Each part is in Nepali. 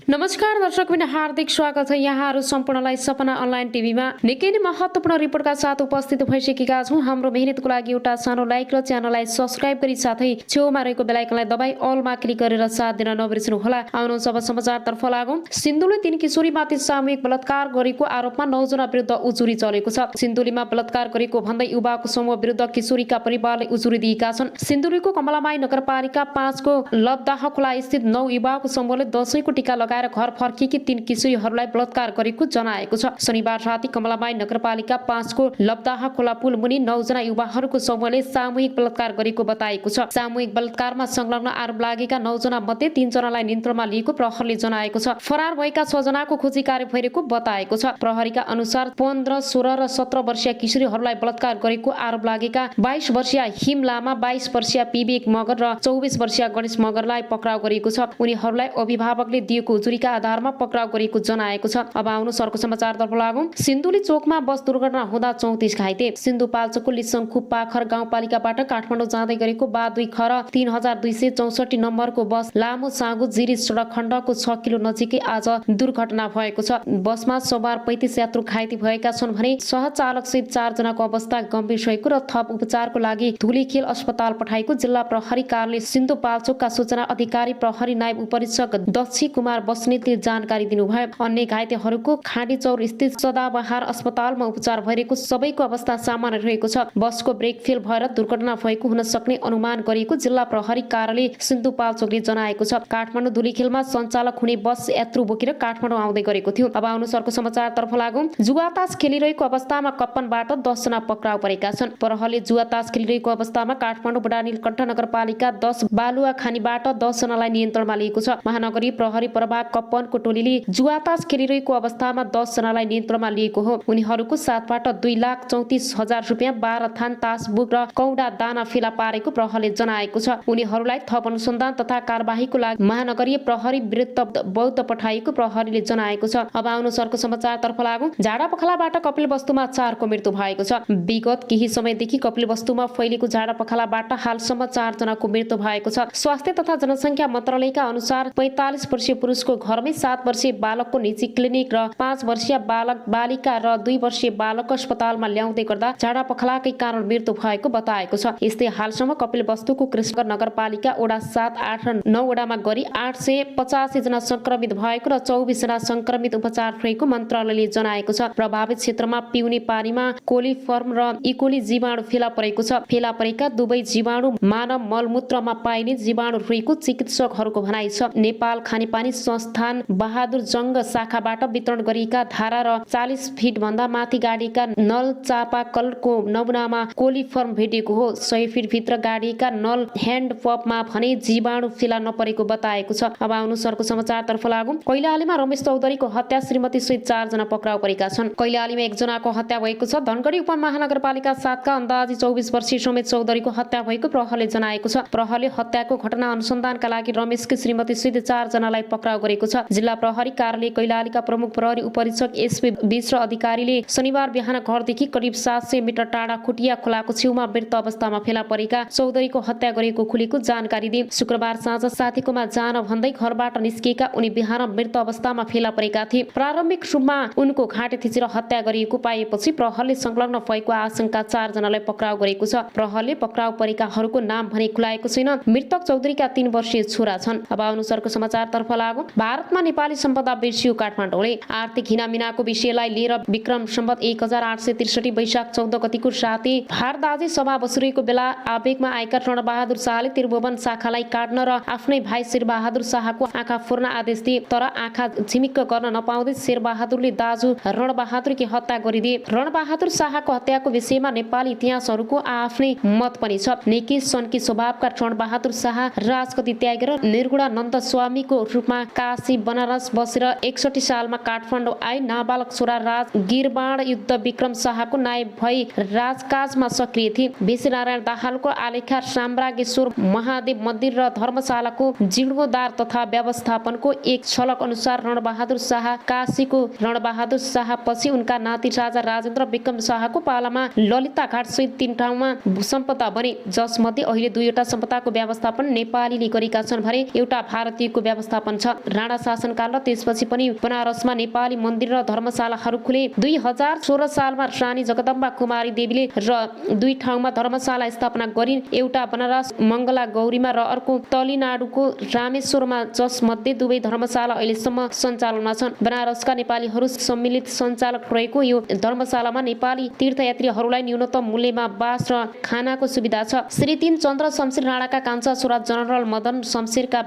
नमस्कार दर्शक बिन हार्दिक स्वागत छ। यहाँहरू सम्पूर्णलाई सपना अनलाइन टिभीमा निकै नै महत्त्वपूर्ण रिपोर्टका साथ उपस्थित भइसकेका छौँ। हाम्रो मेहनतको लागि एउटा सानो लाइक र च्यानललाई सब्स्क्राइब गरी साथै छेउमा रहेको बेल आइकनलाई दबाई अलमा क्लिक गरेर साथ दिन नबिर्सनु होला। आउनुहोस् अब समाचारतर्फ लागौँ। सिन्धुली 3 किशोरीमाथि सामूहिक बलात्कार गरेको आरोपमा 9 जना विरुद्ध उजुरी चलेको छ। सिन्धुलीमा बलात्कार गरेको भन्दै युवाको समूह विरुद्ध किशोरीका परिवारले उजुरी दिएका छन्। सिन्धुलीको कमलामाई नगरपालिका 5 को लब्दाह खोला स्थित 9 युवाको समूहले दशैंको टीका लगाएर घर फर्केकी 3 किशोरीहरूलाई बलात्कार गरेको जनाएको छ। शनिबार राति कमलामाई नगरपालिका 5 को लब्दाह खोला पुल मुनि 9 जना युवाहरूको समूहले सामूहिक बलात्कार गरेको बताएको छ। सामूहिक बलात्कारमा संलग्न आरोप लागेका 9 जना मध्ये 3 जनालाई नियन्त्रणमा लिएको प्रहरीले जनाएको छ। फरार भएका 6 जनाको खोजी कार्य भइरहेको बताएको छ। प्रहरीका अनुसार 15, 16 र 17 वर्षीय किशोरीहरूलाई बलात्कार गरेको आरोप लागेका 22 वर्षीय हिम लामा, 22 वर्षीय विवेक मगर र 24 वर्षीय गणेश मगरलाई पक्राउ गरिएको छ। उनीहरूलाई अभिभावकले दिएको उजुरीका आधारमा पक्राउ गरेको जनाएको छ। अब आउनुहोस् अर्को समाचारतर्फ लागौँ। सिन्धुली चोकमा बस दुर्घटना हुँदा 34 घाइते। सिन्धुपाल्चोकको लिसङ्खु पाखर गाउँपालिकाबाट काठमाडौँ जाँदै गरेको बा 2 ख 3264 नम्बरको बस लामो साँगो जिरी सडक खण्डको 6 किलो नजिकै आज दुर्घटना भएको छ। बसमा सवार 35 यात्रु घाइते भएका छन् भने सहचालक सहित 4 जनाको अवस्था गम्भीर रहेको र थप उपचारको लागि धुलीखेल अस्पताल पठाएको जिल्ला प्रहरी कार्यालय सिन्धुपाल्चोकका सूचना अधिकारी प्रहरी नायब उपरीक्षक दक्षी कुमार बस्नेतले जानकारी दिनुभयो। अन्य घाइतेहरूको खाँडीचौर स्थित सदाबहार अस्पतालमा उपचार भइरहेको, सबैको अवस्था सामान्य रहेको छ। बसको ब्रेक फेल भएर दुर्घटना भएको हुन सक्ने अनुमान गरिएको जिल्ला प्रहरी कार्यालय सिन्धुपाल्चोकले जनाएको छ। काठमाडौँ धुलीखेलमा सञ्चालक हुने बस यात्रु बोकेर काठमाडौँ आउँदै गरेको थियो। अब आउनुहोस् अर्को समाचारतर्फ लागौँ। जुवातास खेलिरहेको अवस्थामा कप्पनबाट 10 जना पक्राउ परेका छन्। प्रहरीले जुवातास खेलिरहेको अवस्थामा काठमाडौँ बडा नीलकण्ठ नगरपालिका 10 बालुवा खानीबाट 10 जनालाई नियन्त्रणमा लिएको छ। महानगरीय प्रहरी प्रभाग कप्पनको टोलीले जुवातास खेलिरहेको अवस्थामा 10 जनालाई नियन्त्रणमा लिएको हो। उनीहरूको साथबाट 2,34,000 रुपियाँ, 12 थान तास बुक र कौडा दाना फेला पारेको प्रहरीले जनाएको छ। उनीहरूलाई थप अनुसन्धान तथा कारबाहीको लागि महानगरीय प्रहरी विरुद्ध बौद्ध पठाइएको प्रहरीले जनाएको छ। अब आउनुहोस् अर्को समाचारतर्फ लागौँ। झाडा पखालाबाट कपिलवस्तुमा 4 को मृत्यु भएको छ। विगत केही समयदेखि कपिलवस्तुमा फैलेको झाडा पखालाबाट हालसम्म 4 जनाको मृत्यु भएको छ। स्वास्थ्य तथा जनसङ्ख्या मन्त्रालयका अनुसार 45 वर्षीय पुरुषको घरमै 7 वर्षीय बालकको निजी क्लिनिक र 5 वर्षीय बालक बालिका र 2 वर्षीय बालक अस्पतालमा ल्याउँदै गर्दा झाडा पखालाकै कारण मृत्यु भएको बताएको छ। यस्तै हालसम्म कपिलवस्तुको कृष्णनगर नगरपालिका वडा 7, 8 र 9 वडामा गरी 885 जना संक्रमित भएको र 24 जना संक्रमित उपचार रहेको मन्त्रालयले जनाएको छ। प्रभावित क्षेत्रमा पिउने पानीमा कोलिफर्म र इकोली जीवाणु फेला परेको छ। फेला परेका दुवै जीवाणु मानव मलमूत्रमा पाइने जीवाणु रहेको चिकित्सकहरूको भनाइ छ। नेपाल खानेपानी संस्थान बहादुर जंग शाखाबाट वितरण गरिएका धारा र 40 फिट भन्दा माथि गाडिएका नल चापाकलको नमुनामा कोलिफर्म भेटिएको हो। 100 फिट भित्र गाडिएका नल ह्यान्ड पम्पमा भने जीवाणु फेला नपरेको बताएको छ। अब आउनुहोस् अर्को समाचारतर्फ लागौँ। कैलालीमा रमेश चौधरीको हत्या, श्रीमती सहित 4 जना पक्राउ परेका छन्। कैलालीमा 1 जनाको हत्या भएको छ। धनगढी उपमहानगरपालिका 7 का अन्दाजी 24 वर्षीय रमेश चौधरीको हत्या भएको प्रहरीले जनाएको छ। प्रहरीले हत्याको घटना अनुसन्धानका लागि रमेशकी श्रीमती सहित 4 जनालाई पक्राउ गरेको छ। जिल्ला प्रहरी कार्यालय कैलालीका प्रमुख प्रहरी उपरीक्षक एसपी विश्व अधिकारीले शनिबार बिहान घरदेखि करिब 700 मिटर टाढा खुटिया खोलाको छेउमा मृत अवस्थामा फेला परेका चौधरीको हत्या गरेको खुलेको जानकारी दिए। शुक्रबार साँझ साथीकोमा जान भन्दै घरबाट निस्किएका उनी बिहान मृत अवस्थामा फेला परेका थिए। प्रारम्भिक रूपमा उनको घाँटी थिचेर हत्या गरिएको पाएपछि प्रहरीले संलग्न भएको आशंका 4 जनालाई पक्राउ गरेको छ। प्रहरीले पक्राउ परेकाहरूको नाम भने खुलाएको छैन। मृतक चौधरीका 3 वर्षीय छोरा छन्। अब अनुसारको समाचारतर्फ लागौँ। भारतमा नेपाली सम्पदा बिर्सियो। काठमाडौँले आर्थिक हिनामिनाको विषयलाई लिएर विक्रम सम्वत 1863 वैशाख 14 गतिको राति भारदाजी सभा बसिरहेको बेला आवेगमा आएका रणबहादुर शाहले त्रिभुवन शाखालाई काट्न र आफ्नै भाइ शेरबहादुर शाहको आँखा फोर्न आदेश दिए। तर आँखा झिमिक्क गर्न नपाउँदै शेरबहादुरले दाजु रणबहादुरकी हत्या गरिदिए। रणबहादुर शाहको हत्याको विषयमा नेपाली इतिहासहरूको आफ्नै मत पनि छ। निकै सन्की स्वभावका रणबहादुर शाह राजगद्दी त्यागेर निर्गुणानन्द स्वामीको रूपमा काशी बनारस बसेर 61 सालमा काठमाडौँ आई नाबालक छोरा राज गिरबाण युद्ध विक्रम शाहको नायब भई राजकाजमा सक्रिय थिए। विश्वनारायण दाहालको आलेखा साम्राज्ञेश्वर महादेव मन्दिर र धर्मशालाको जीर्णोद्धार तथा व्यवस्थापनको एक झलक अनुसार रणबहादुर शाह काशीको रणबहादुर शाह पछि उनका नाति राजा राजेन्द्र विक्रम शाहको पालामा ललिता घाट सहित 3 ठाउँमा सम्पदा बने, जसमध्ये अहिले 2वटा सम्पदाको व्यवस्थापन नेपालीले गरेका छन् भने एउटा भारतीयको व्यवस्थापन छ। राणा शासनकाल र त्यसपछि पनि बनारसमा नेपाली मन्दिर र धर्मशालाहरू खुले। 2016 सालमा रानी जगदम्बा कुमारी देवीले र 2 ठाउँमा धर्मशाला स्थापना गरिन्, एउटा बनारस मङ्गला गौरीमा र अर्को तमिलनाडुको रामेश्वरमा, जसमध्ये 2 धर्मशाला अहिलेसम्म सञ्चालनमा छन्। बनारसका नेपालीहरू सम्मिलित सञ्चालक रहेको यो धर्मशालामा नेपाली तीर्थयात्रीहरूलाई न्यूनतम मूल्यमा बास र खानाको सुविधा छ। श्री 3 चन्द्र शमशेर राणाका कान्छा छोरा जनरल मदन शमशेरका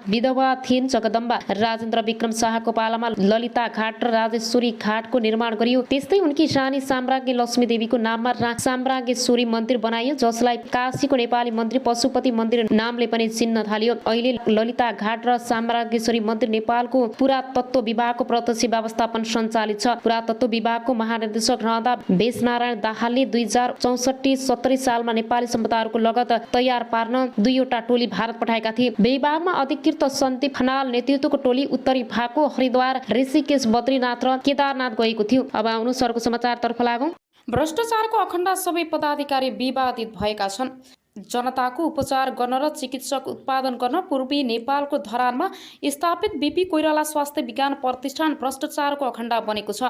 विधवा थिइन् जगदम्बा। राजेन्द्र विक्रम शाहको पालामा ललिता घाट र राजेश्वरी घाटको निर्माण गरियो। त्यस्तै उनकी रानी साम्राज्ञी लक्ष्मी देवीको नाममा साम्राज्ञेश्वरी मन्दिर बनाइयो, जसलाई काशीको नेपाली मन्दिर पशुपति मन्दिर नामले पनि चिन्न थालियो। अहिले ललिता घाट र साम्राज्ञेश्वरी मन्दिर नेपालको पुरातत्व विभागको प्रत्यक्ष व्यवस्थापन सञ्चालित छ। पुरातत्व विभागको महानिर्देशक रहँदा बेसनारायण दाहालले 2064-70 सालमा नेपाली सम्पदाहरूको लगत तयार पार्न 2वटा टोली भारत पठाएका थिए। विभागमा अधिकृत सन्दीप खनाल नेतृत्वको टोली उत्तरी भागको हरिद्वार, ऋषिकेश, बद्रीनाथ र केदारनाथ गएको थियो। अब आउनु सरको समाचारतर्फ लागौं। भ्रष्टाचारको अखण्ड सबै पदाधिकारी विवादित भएका छन्। जनताको उपचार गर्न र चिकित्सक उत्पादन गर्न पूर्वी नेपालको धरानमा स्थापित बीपी कोइराला स्वास्थ्य विज्ञान प्रतिष्ठान भ्रष्टाचारको अखण्ड बनेको छ।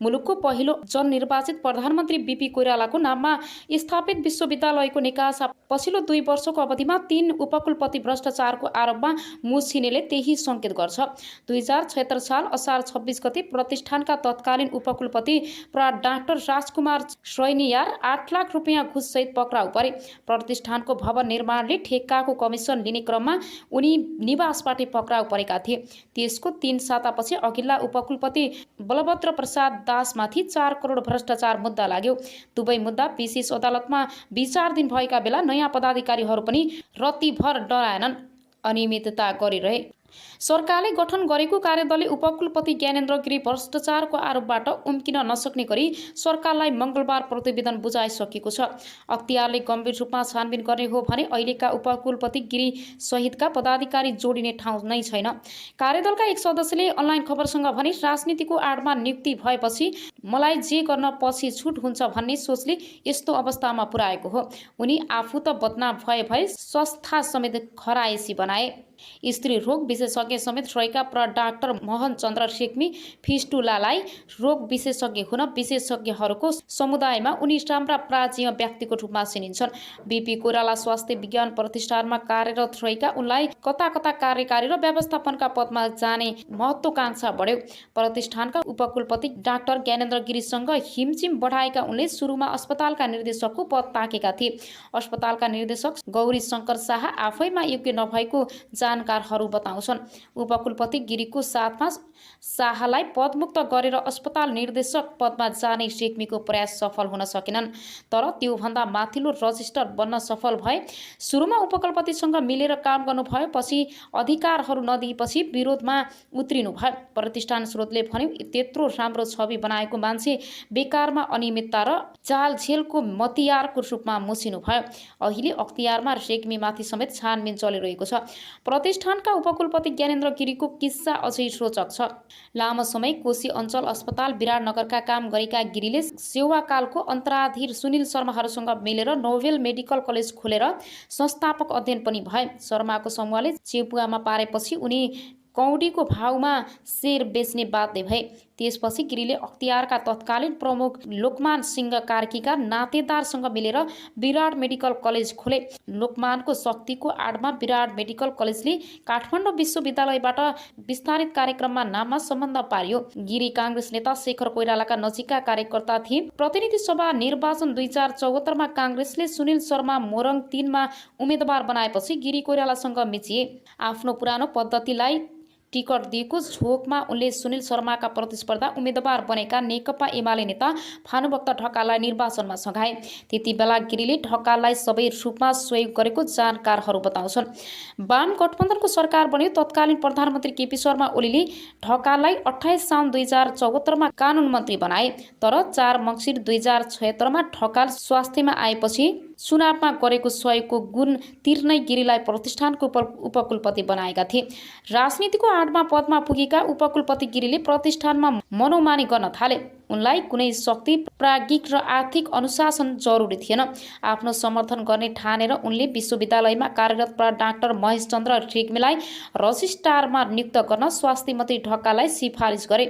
मुलुकको पहिलो जननिर्वाचित प्रधानमन्त्री बीपी कोइरालाको नाममा स्थापित विश्वविद्यालयको निकासा पछिल्लो 2 वर्षको अवधिमा 3 उपकुलपति भ्रष्टाचारको आरोपमा मुछिनेले त्यही संकेत गर्छ। 2076 साल असार 26 गते प्रतिष्ठानका तत्कालीन उपकुलपति प्रा डाक्टर राजकुमार श्रैनियार 8 लाख रुपियाँ घुससहित पक्राउ परे। प्रतिष्ठानको भवन निर्माणले ठेक्काको कमिसन लिने क्रममा उनी निवासबाट पक्राउ परेका थिए। त्यसको 3 सातापछि अघिल्ला उपकुलपति बलभद्र प्रसाद दासमाथि 4 करोड भ्रष्टाचार मुद्दा लाग्यो। दुवै मुद्दा विशेष अदालतमा विचाराधीन भएका बेला नयाँ पदाधिकारीहरू पनि रत्तिभर डराएनन्, अनियमितता गरिरहे। सरकारले गठन गरेको कार्यदलले उपकुलपति ज्ञानेन्द्र गिरी भ्रष्टाचारको आरोपबाट उम्किन नसक्ने गरी सरकारलाई मंगलबार प्रतिवेदन बुझाइसकेको छ। अख्तियारले गम्भीर रूपमा छानबिन गर्ने हो भने अहिलेका उपकुलपति गिरी सहितका पदाधिकारी जोडिने ठाउँ नै छैन। कार्यदलका एक सदस्यले अनलाइन खबरसँग भने राजनीतिको आडमा नियुक्ति भएपछि मलाई जे गर्न पछि छुट हुन्छ भन्ने सोचले यस्तो अवस्थामा पुर्याएको हो। उनी आफू त बदनाम भए संस्था समेत खराएसी बनाए। स्त्री रोग विशेषज्ञ समेत रहेका प्र डाक्टर मोहन चन्द्र रेग्मी फिस्टुलालाई रोग विशेषज्ञ हुन विशेषज्ञहरूको समुदायमा उनी राम्रा प्राचीन व्यक्तिको रूपमा चिनिन्छन्। बीपी कोइराला स्वास्थ्य विज्ञान प्रतिष्ठानमा कार्यरत रहेका उनलाई कता कता कार्यकारी र व्यवस्थापनका पदमा जाने महत्वाकांक्षा बढ्यो। प्रतिष्ठानका उपकुलपति डाक्टर ज्ञानेन्द्र गिरीसँग हिमचिम बढाएका उनले सुरुमा अस्पतालका निर्देशकको पद ताकेका थिए। अस्पतालका निर्देशक गौरी शंकर शाह आफैमा योग्य नभएको जानकारहरू बताउँछन्। उपकुलपति गिरीको साथमा शाहलाई पदमुक्त गरेर अस्पताल निर्देशक पदमा जाने रेग्मीको प्रयास सफल हुन सकेनन्, तर त्योभन्दा माथिल्लो रजिस्टर बन्न सफल भए। सुरुमा उपकुलपतिसँग मिलेर काम गर्नुभयो, पछि अधिकारहरू नदिएपछि विरोधमा उत्रिनु भयो। प्रतिष्ठान स्रोतले भन्यो त्यत्रो राम्रो छवि बनाएको मान्छे बेकारमा अनियमितता र चालझेलको मतियारको रूपमा मुछिनु भयो। अहिले अख्तियारमा रेग्मीमाथि समेत छानबिन चलिरहेको छ। प्रतिष्ठानका उपकुलपति ज्ञानेन्द्र गिरीको किस्सा अझै रोचक छ। लामो समय कोशी अञ्चल अस्पताल विराटनगरका काम गरेका गिरीले सेवाकालको अन्तराधीर सुनिल शर्माहरूसँग मिलेर नोभेल मेडिकल कलेज खोलेर संस्थापक अध्ययन पनि भए। शर्माको समूहले चेपुवामा पारेपछि उनी कौडीको भावमा शेर बेच्ने बाध्य भए। त्यसपछि गिरीले अख्तियारका तत्कालीन प्रमुख लोकमान सिंह कार्कीका नातेदारसँग मिलेर विराट मेडिकल कलेज खोले। लोकमानको शक्तिको आडमा विराट मेडिकल कलेजले काठमाडौँ विश्वविद्यालयबाट विस्तारित कार्यक्रममा नाममा सम्बन्ध पार्यो। गिरी काङ्ग्रेस नेता शेखर कोइरालाका नजिकका कार्यकर्ता थिए। प्रतिनिधि सभा निर्वाचन 2074 मा काङ्ग्रेसले सुनिल शर्मा मोरङ 3 मा उम्मेदवार बनाएपछि गिरी कोइरालासँग मिचिए। आफ्नो पुरानो पद्धतिलाई टिकट दिएको झोकमा उनले सुनिल शर्माका प्रतिस्पर्धा उम्मेदवार बनेका नेकपा एमाले नेता भानुभक्त ढकाललाई निर्वाचनमा सघाए। त्यतिबेला गिरीले ढकाललाई सबै रूपमा सहयोग गरेको जानकारहरू बताउँछन्। वाम गठबन्धनको सरकार बन्यो। तत्कालीन प्रधानमन्त्री केपी शर्मा ओलीले ढकाललाई 28 साउन 2074मा कानुन मन्त्री बनाए। तर 4 मङ्सिर 2076मा ढकाल स्वास्थ्यमा आएपछि चुनावमा गरेको सहयोगको गुण तिर्नै गिरीलाई प्रतिष्ठानको उपकुलपति बनाएका थिए। राजनीतिको आडमा पदमा पुगेका उपकुलपति गिरीले प्रतिष्ठानमा मनोमानी गर्न थाले। उनलाई कुनै शक्ति, प्राज्ञिक र आर्थिक अनुशासन जरुरी थिएन। आफ्नो समर्थन गर्ने ठानेर उनले विश्वविद्यालयमा कार्यरत डाक्टर महेश चन्द्र रेग्मीलाई रजिस्ट्रारमा नियुक्त गर्न स्वास्थ्य मन्त्री ढकाललाई सिफारिस गरे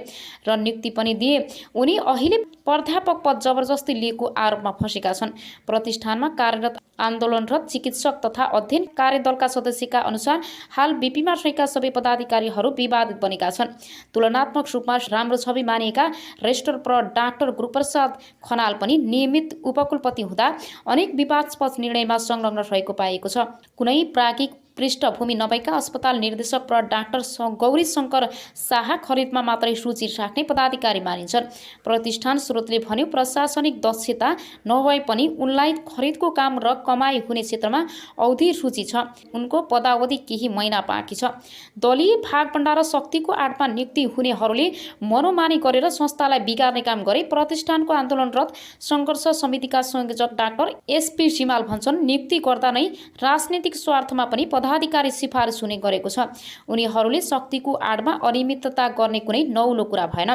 र नियुक्ति पनि दिए। उनी अहिले प्राध्यापक पद जबरजस्ती लिएको आरोपमा फँसेका छन्। प्रतिष्ठानमा कार्यरत आन्दोलनरत चिकित्सक तथा अध्ययन कार्यदलका सदस्यका अनुसार हाल बीपीमा रहेका सबै पदाधिकारीहरू विवादित बनेका छन्। तुलनात्मक रूपमा राम्रो छवि मानिएका रेजिस्ट्रार डाक्टर गुरुप्रसाद खनाल पनि नियमित उपकुलपति हुँदा अनेक विवादास्पद निर्णयमा संलग्न रहेको पाइएको छ। कुनै प्राज्ञिक पृष्ठभूमि नभएका अस्पताल निर्देशक डाक्टर गौरी शङ्कर शाह खरिदमा मात्रै रुचि राख्ने पदाधिकारी मानिन्छन्। प्रतिष्ठान स्रोतले भन्यो प्रशासनिक दक्षता नभए पनि उनलाई खरिदको काम र कमाई हुने क्षेत्रमा औधी रुचि छ। उनको पदावधि केही महिना बाँकी छ। दलीय भागभण्डा र शक्तिको आडमा नियुक्ति हुनेहरूले मनोमानी गरेर संस्थालाई बिगार्ने काम गरे। प्रतिष्ठानको आन्दोलनरत सङ्घर्ष समितिका संयोजक डाक्टर एसपी सिमाल भन्छन् नियुक्ति गर्दा नै राजनीतिक स्वार्थमा पनि पदाधिकारी सिफारिस हुने गरेको छ। उनीहरूले शक्तिको आडमा अनियमितता गर्ने कुनै नौलो कुरा भएन।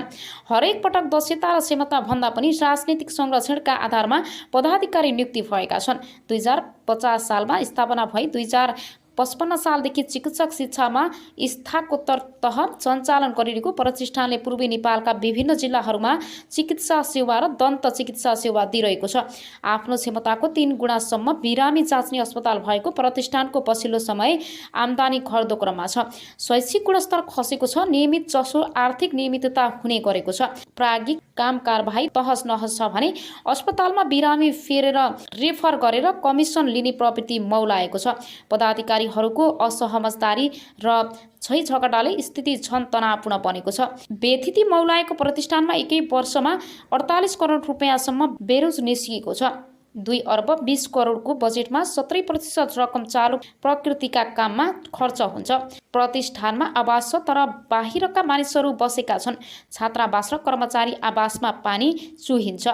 हरेक पटक दक्षता र क्षमता भन्दा पनि राजनीतिक संरक्षणका आधारमा पदाधिकारी नियुक्ति भएका छन्। 2050 सालमा स्थापना भई 2055 सालदेखि चिकित्सक शिक्षामा स्नातकोत्तर तह सञ्चालन गरिरहेको प्रतिष्ठानले पूर्वी नेपालका विभिन्न जिल्लाहरूमा चिकित्सा सेवा र दन्त चिकित्सा सेवा दिइरहेको छ। आफ्नो क्षमताको 3 गुणासम्म बिरामी जाँच्ने अस्पताल भएको प्रतिष्ठानको पछिल्लो समय आम्दानी घट्दो क्रममा छ। शैक्षिक गुणस्तर खसेको छ। नियमित जसो आर्थिक नियमितता हुने गरेको छ। प्राज्ञिक काम कारबाही तहस नहस छ भने अस्पतालमा बिरामी फेरेर रेफर गरेर कमिसन लिने प्रवृत्ति मौलाएको छ। पदाधिकारीहरूको असहमतदारी र छै झगडाले स्थिति झन तनावपूर्ण बनेको छ। बेथिति मौलाएको प्रतिष्ठानमा एकै वर्षमा 48 करोड रुपियाँसम्म बेरोज निस्किएको छ। 2 अर्ब 20 करोडको बजेटमा 17% रकम चालु प्रकृतिका काममा खर्च हुन्छ। प्रतिष्ठानमा आवास छ तर बाहिरका मानिसहरू बसेका छन्। छात्रावास र कर्मचारी आवासमा पानी चुहिन्छ।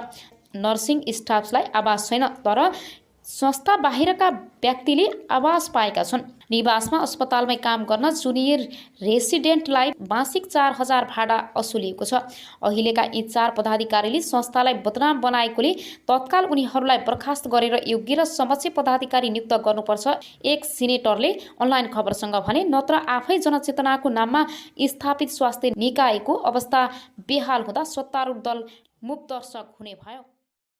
नर्सिङ स्टाफलाई आवास छैन तर संस्था बाहिरका व्यक्तिले आवास पाएका छन्। निवासमा अस्पतालमै काम गर्न जुनियर रेसिडेन्टलाई मासिक 4000 भाडा असुलिएको छ। अहिलेका यी 4 पदाधिकारीले संस्थालाई बदनाम बनाएकोले तत्काल उनीहरूलाई बर्खास्त गरेर योग्य र समक्ष पदाधिकारी नियुक्त गर्नुपर्छ। एक सिनेटरले अनलाइन खबरसँग भने नत्र आफै जनचेतनाको नाममा स्थापित स्वास्थ्य निकायको अवस्था बेहाल हुँदा सत्तारूढ दल मूक दर्शक हुने भयो।